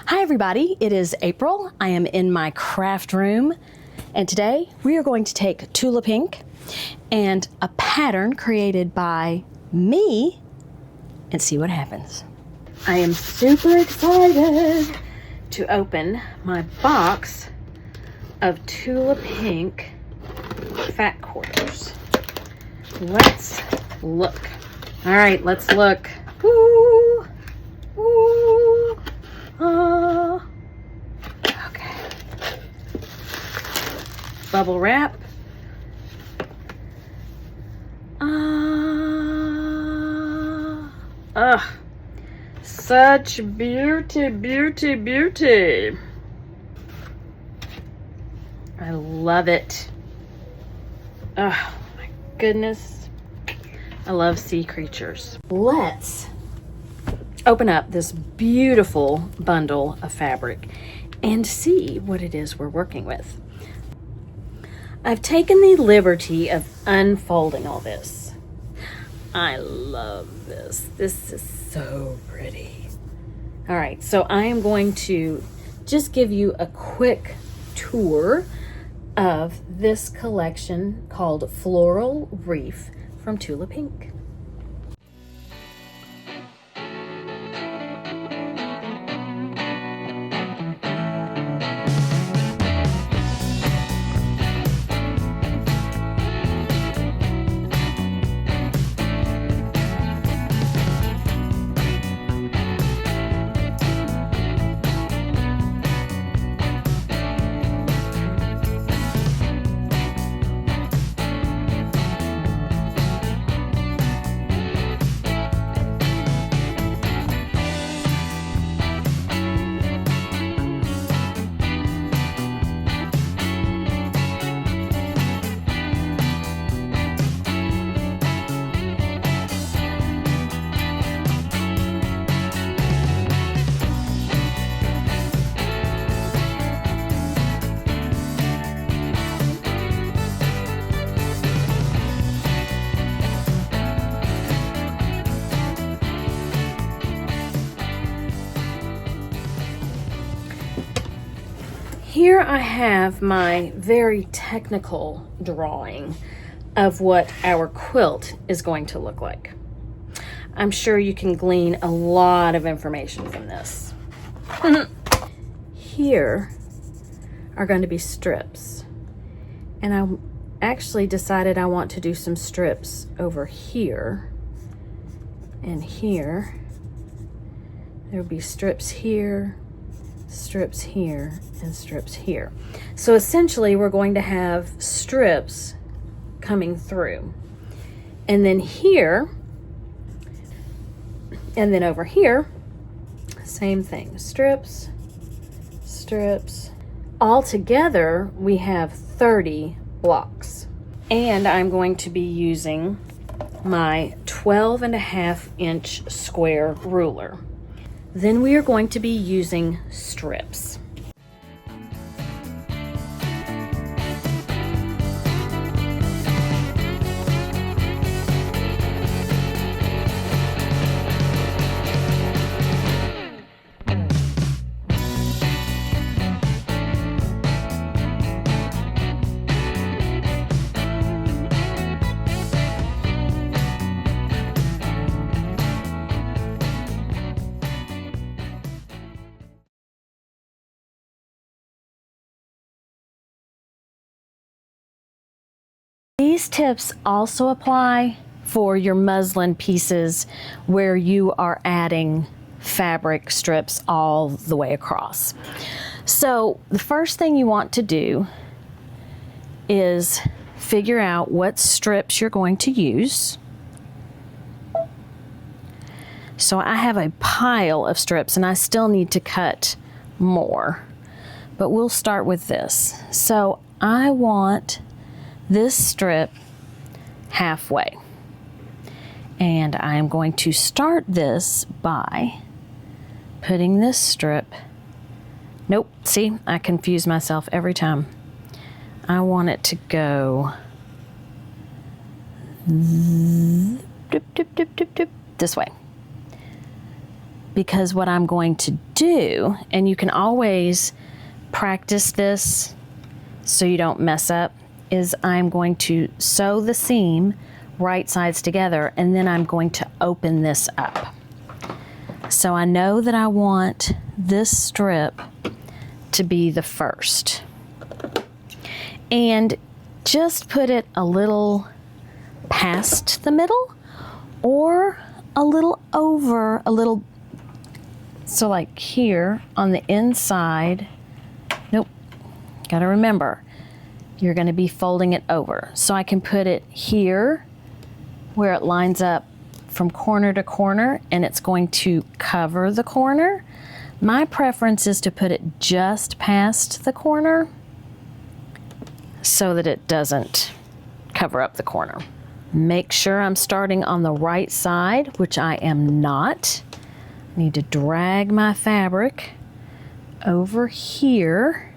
Hi everybody, it is April. I am in my craft room and today we are going to take Tula Pink and a pattern created by me and see what happens. I am super excited to open my box of Tula Pink fat quarters. Let's look. All right, let's look. Woo! Woo! Okay. Bubble wrap. Such beauty, beauty, beauty. I love it. Oh my goodness. I love sea creatures. Let's open up this beautiful bundle of fabric and see what it is we're working with. I've taken the liberty of unfolding all this. I love this. This is so pretty. All right, so I am going to just give you a quick tour of this collection called Floral Reef from Tula Pink. Here I have my very technical drawing of what our quilt is going to look like. I'm sure you can glean a lot of information from this. Here are going to be strips. And I actually decided I want to do some strips over here and here. There'll be strips here, strips here, and strips here. So essentially we're going to have strips coming through. And then here, and then over here, same thing, strips, strips. All together we have 30 blocks. And I'm going to be using my 12.5-inch square ruler. Then we are going to be using strips. These tips also apply for your muslin pieces where you are adding fabric strips all the way across. So the first thing you want to do is figure out what strips you're going to use. So I have a pile of strips and I still need to cut more, but we'll start with this. So I want this strip halfway. And I'm going to start this by putting this strip, nope, see, I confuse myself every time. I want it to go this way. because what I'm going to do, and you can always practice this so you don't mess up, is I'm going to sew the seam right sides together, and then I'm going to open this up. So I know that I want this strip to be the first. And just put it a little past the middle or a little over, so like here on the inside. Nope, gotta remember, you're gonna be folding it over. So I can put it here where it lines up from corner to corner, and it's going to cover the corner. My preference is to put it just past the corner so that it doesn't cover up the corner. Make sure I'm starting on the right side, which I am not. I need to drag my fabric over here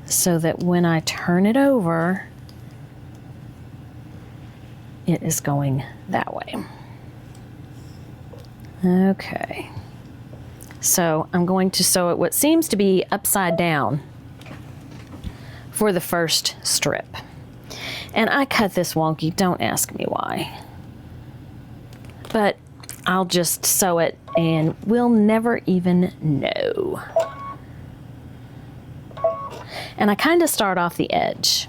so that when I turn it over, it is going that way. Okay, so I'm going to sew it what seems to be upside down for the first strip. And I cut this wonky, don't ask me why. But I'll just sew it and we'll never even know. And I kind of start off the edge.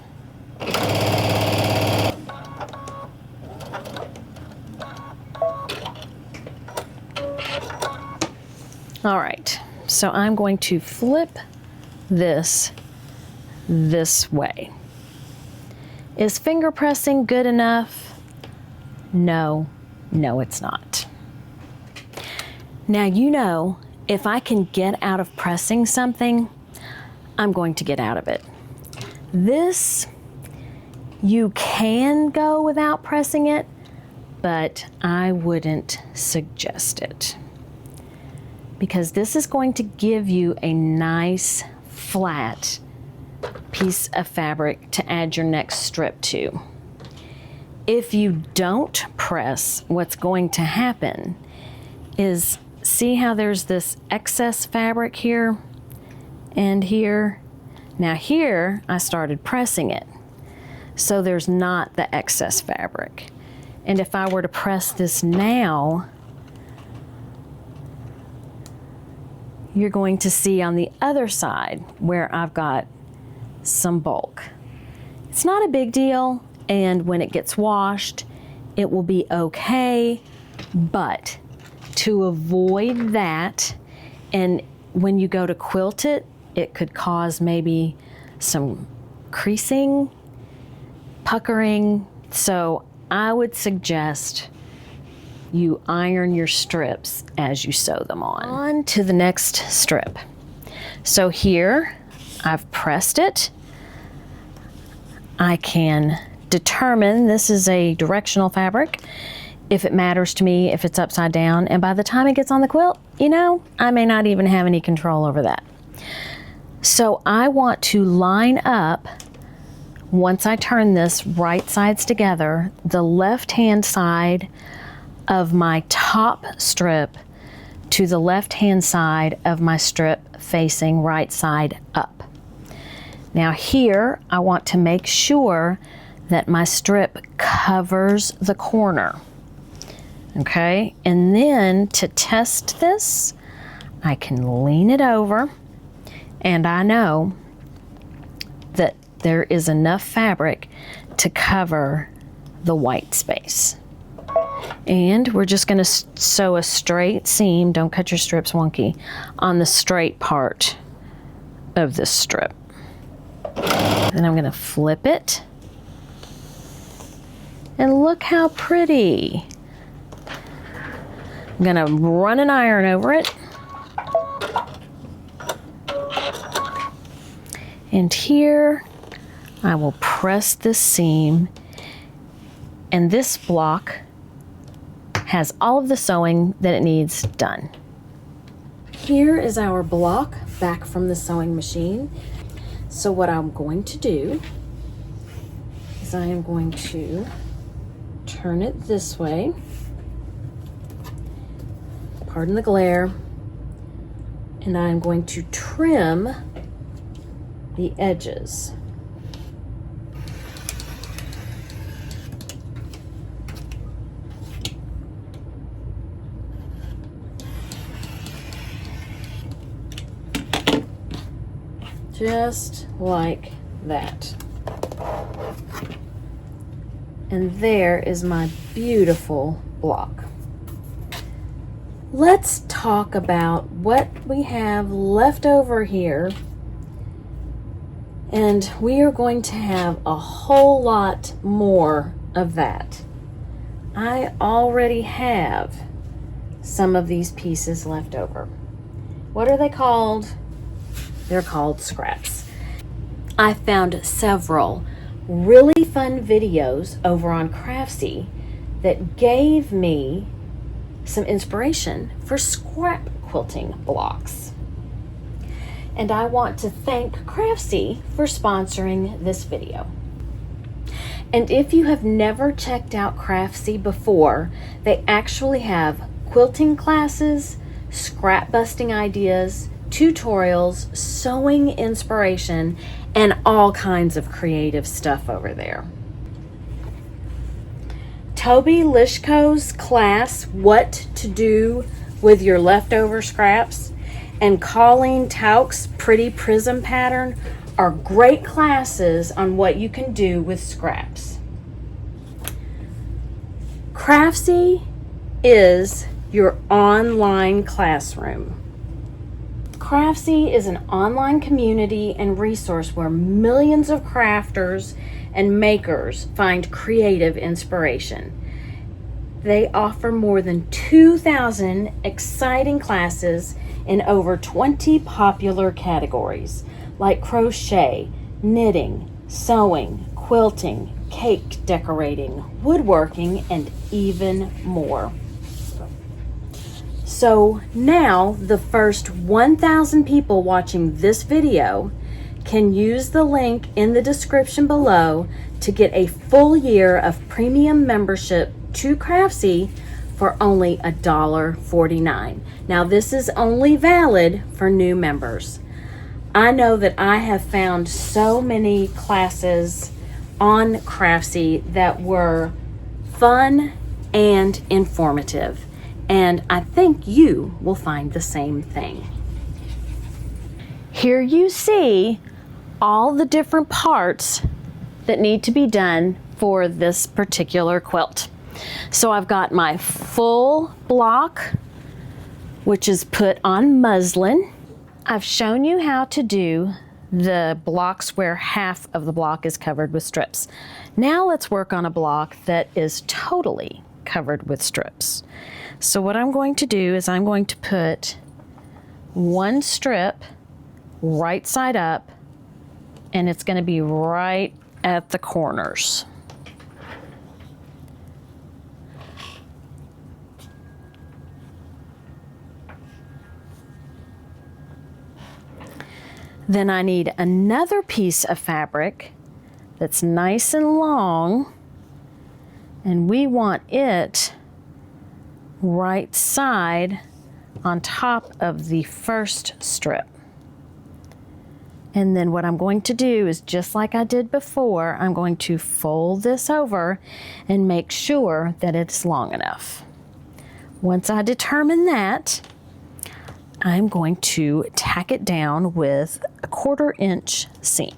All right, so I'm going to flip this way. Is finger pressing good enough? No, it's not. Now, you know, if I can get out of pressing something, I'm going to get out of it. This, you can go without pressing it, but I wouldn't suggest it, because this is going to give you a nice flat piece of fabric to add your next strip to. If you don't press, what's going to happen is, see how there's this excess fabric here and here? Now here, I started pressing it, so there's not the excess fabric. And if I were to press this now, you're going to see on the other side where I've got some bulk. It's not a big deal, and when it gets washed, it will be okay, but to avoid that, and when you go to quilt it, it could cause maybe some creasing, puckering, so I would suggest you iron your strips as you sew them on. On to the next strip. So here, I've pressed it. I can determine, this is a directional fabric, if it matters to me, if it's upside down, and by the time it gets on the quilt, you know, I may not even have any control over that. So I want to line up, once I turn this right sides together, the left-hand side of my top strip to the left-hand side of my strip facing right side up. Now here, I want to make sure that my strip covers the corner, okay? And then to test this, I can lean it over, and I know that there is enough fabric to cover the white space. And we're just gonna sew a straight seam, don't cut your strips wonky, on the straight part of this strip. Then I'm gonna flip it. And look how pretty. I'm gonna run an iron over it. And here, I will press this seam, and this block has all of the sewing that it needs done. Here is our block back from the sewing machine. So what I'm going to do is I am going to turn it this way, pardon the glare, and I'm going to trim the edges. Just like that. And there is my beautiful block. Let's talk about what we have left over here. And we are going to have a whole lot more of that. I already have some of these pieces left over. What are they called? They're called scraps. I found several really fun videos over on Craftsy that gave me some inspiration for scrap quilting blocks. And I want to thank Craftsy for sponsoring this video. And if you have never checked out Craftsy before, they actually have quilting classes, scrap busting ideas, tutorials, sewing inspiration, and all kinds of creative stuff over there. Toby Lishko's class, What to Do with Your Leftover Scraps, and Colleen Tauk's Pretty Prism Pattern are great classes on what you can do with scraps. Craftsy is your online classroom. Craftsy is an online community and resource where millions of crafters and makers find creative inspiration. They offer more than 2,000 exciting classes in over 20 popular categories like crochet, knitting, sewing, quilting, cake decorating, woodworking, and even more. So now the first 1,000 people watching this video can use the link in the description below to get a full year of premium membership to Craftsy for only $1.49. Now this is only valid for new members. I know that I have found so many classes on Craftsy that were fun and informative, and I think you will find the same thing. Here you see all the different parts that need to be done for this particular quilt. So I've got my full block, which is put on muslin. I've shown you how to do the blocks where half of the block is covered with strips. Now let's work on a block that is totally covered with strips. So what I'm going to do is I'm going to put one strip right side up, and it's going to be right at the corners. Then I need another piece of fabric that's nice and long, and we want it right side on top of the first strip. And then what I'm going to do is, just like I did before, I'm going to fold this over and make sure that it's long enough. Once I determine that, I'm going to tack it down with a 1/4 inch seam.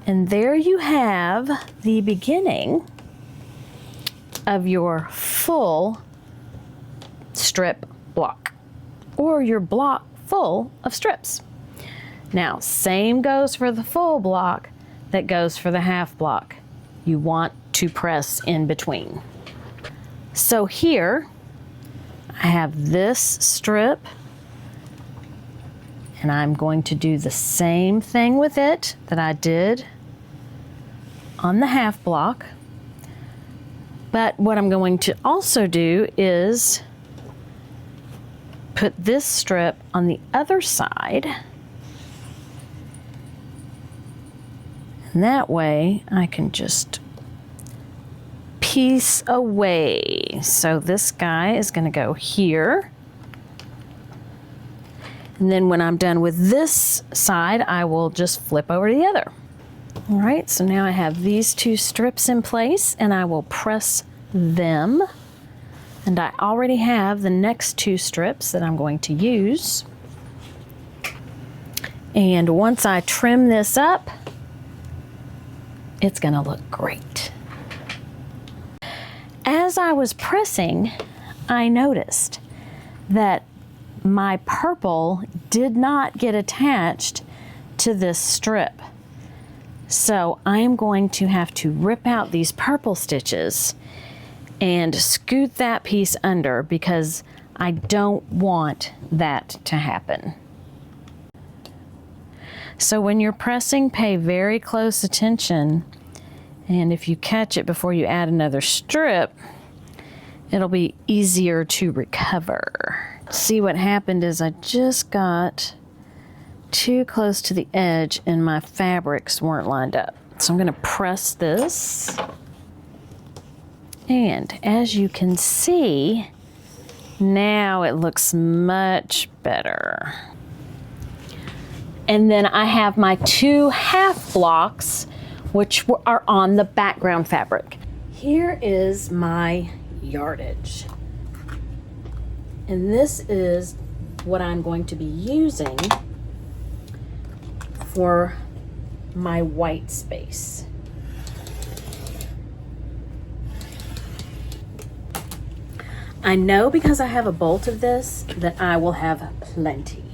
And there you have the beginning of your full strip block, or your block full of strips. Now, same goes for the full block that goes for the half block. You want to press in between. So here I have this strip, and I'm going to do the same thing with it that I did on the half block. But what I'm going to also do is put this strip on the other side, and that way I can just piece away. So this guy is going to go here. And then when I'm done with this side, I will just flip over to the other. All right, so now I have these two strips in place and I will press them. And I already have the next two strips that I'm going to use. And once I trim this up, it's gonna look great. As I was pressing, I noticed that my purple did not get attached to this strip. So I am going to have to rip out these purple stitches and scoot that piece under because I don't want that to happen. So when you're pressing, pay very close attention, and if you catch it before you add another strip, it'll be easier to recover. See, what happened is I just got too close to the edge and my fabrics weren't lined up. So I'm going to press this, and as you can see, now it looks much better. And then I have my two half blocks, which are on the background fabric. Here is my yardage. And this is what I'm going to be using for my white space. I know because I have a bolt of this that I will have plenty.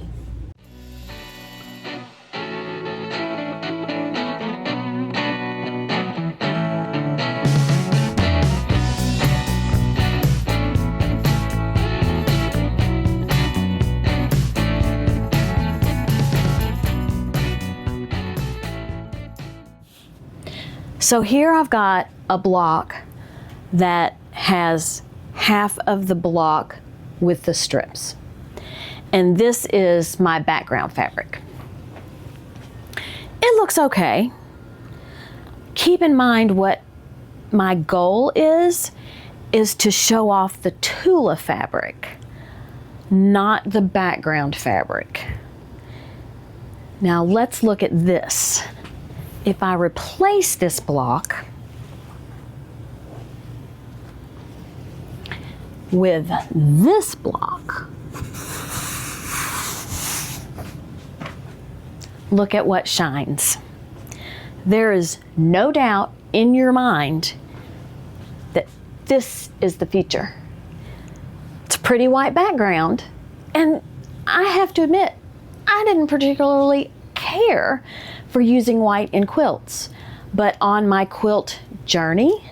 So here I've got a block that has half of the block with the strips. And this is my background fabric. It looks okay. Keep in mind what my goal is to show off the Tula fabric, not the background fabric. Now let's look at this. If I replace this block with this block, look at what shines. There is no doubt in your mind that this is the feature. It's a pretty white background, and I have to admit, I didn't particularly care for using white in quilts, but on my quilt journey,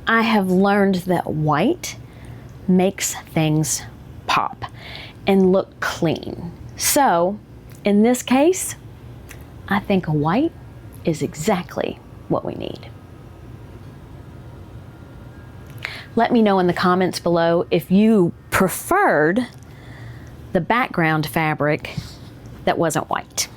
I have learned that white makes things pop and look clean. So in this case, I think a white is exactly what we need. Let me know in the comments below if you preferred the background fabric that wasn't white.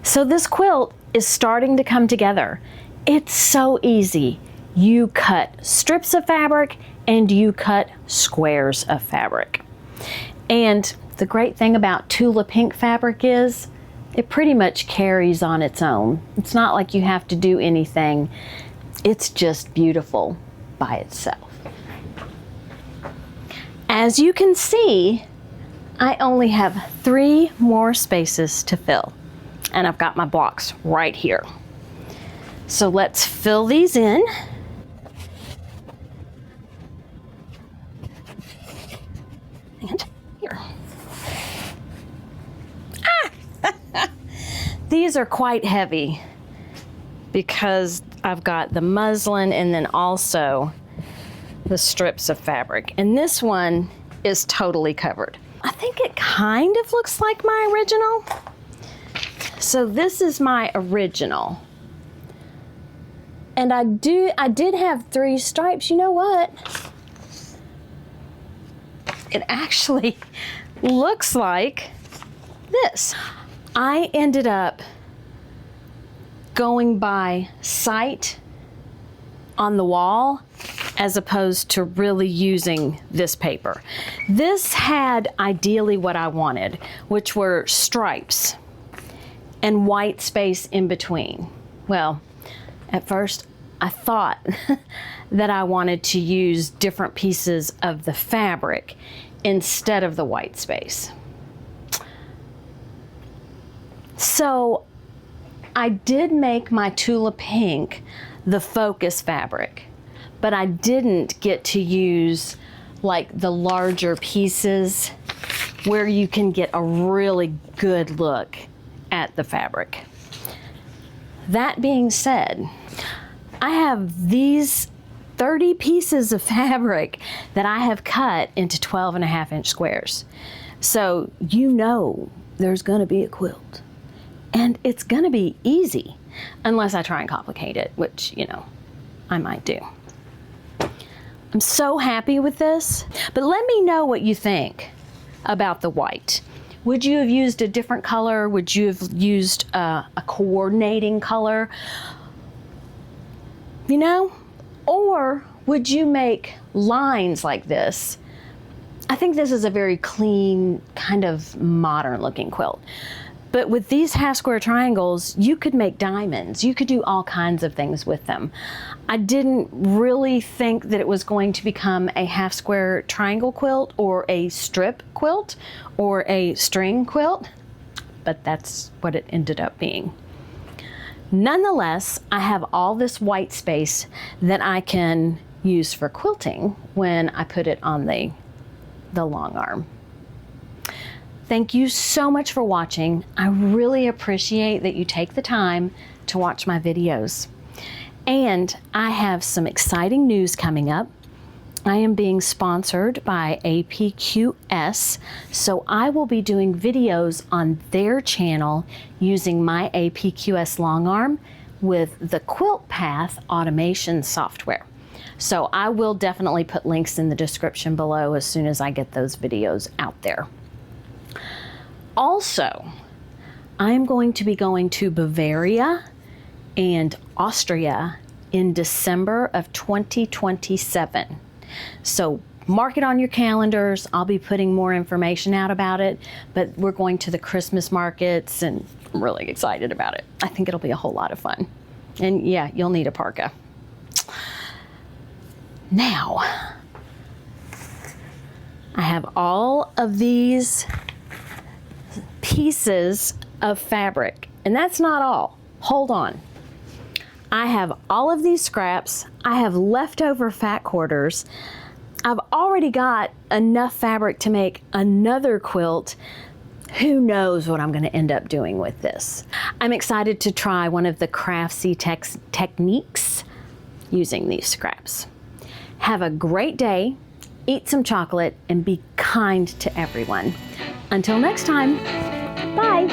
So this quilt is starting to come together. It's so easy. You cut strips of fabric and you cut squares of fabric. And the great thing about Tula Pink fabric is it pretty much carries on its own. It's not like you have to do anything. It's just beautiful by itself. As you can see, I only have 3 more spaces to fill. And I've got my blocks right here. So let's fill these in. And here. These are quite heavy because I've got the muslin and then also the strips of fabric. And this one is totally covered. I think it kind of looks like my original. So this is my original. And I did have 3 stripes. You know what? It actually looks like this. I ended up going by sight on the wall as opposed to really using this paper. This had ideally what I wanted, which were stripes and white space in between. Well, at first I thought that I wanted to use different pieces of the fabric instead of the white space. So I did make my Tula Pink the focus fabric, but I didn't get to use like the larger pieces where you can get a really good look at the fabric. That being said, I have these 30 pieces of fabric that I have cut into 12.5-inch squares. So you know there's gonna be a quilt, and it's gonna be easy unless I try and complicate it, which, you know, I might do. I'm so happy with this, but let me know what you think about the white. Would you have used a different color? Would you have used a coordinating color? You know, or would you make lines like this? I think this is a very clean, kind of modern looking quilt. But with these half square triangles, you could make diamonds. You could do all kinds of things with them. I didn't really think that it was going to become a half square triangle quilt or a strip quilt or a string quilt, but that's what it ended up being. Nonetheless, I have all this white space that I can use for quilting when I put it on the long arm. Thank you so much for watching. I really appreciate that you take the time to watch my videos. And I have some exciting news coming up. I am being sponsored by APQS, so I will be doing videos on their channel using my APQS long arm with the Quilt Path automation software. So I will definitely put links in the description below as soon as I get those videos out there. Also, I'm going to be going to Bavaria and Austria in December of 2027. So mark it on your calendars. I'll be putting more information out about it, but we're going to the Christmas markets and I'm really excited about it. I think it'll be a whole lot of fun. And yeah, you'll need a parka. Now, I have all of these pieces of fabric, and that's not all. Hold on. I have all of these scraps. I have leftover fat quarters. I've already got enough fabric to make another quilt. Who knows what I'm going to end up doing with this. I'm excited to try one of the Craftsy techniques using these scraps. Have a great day, eat some chocolate, and be kind to everyone. Until next time, bye.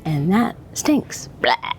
And that stinks. Blah.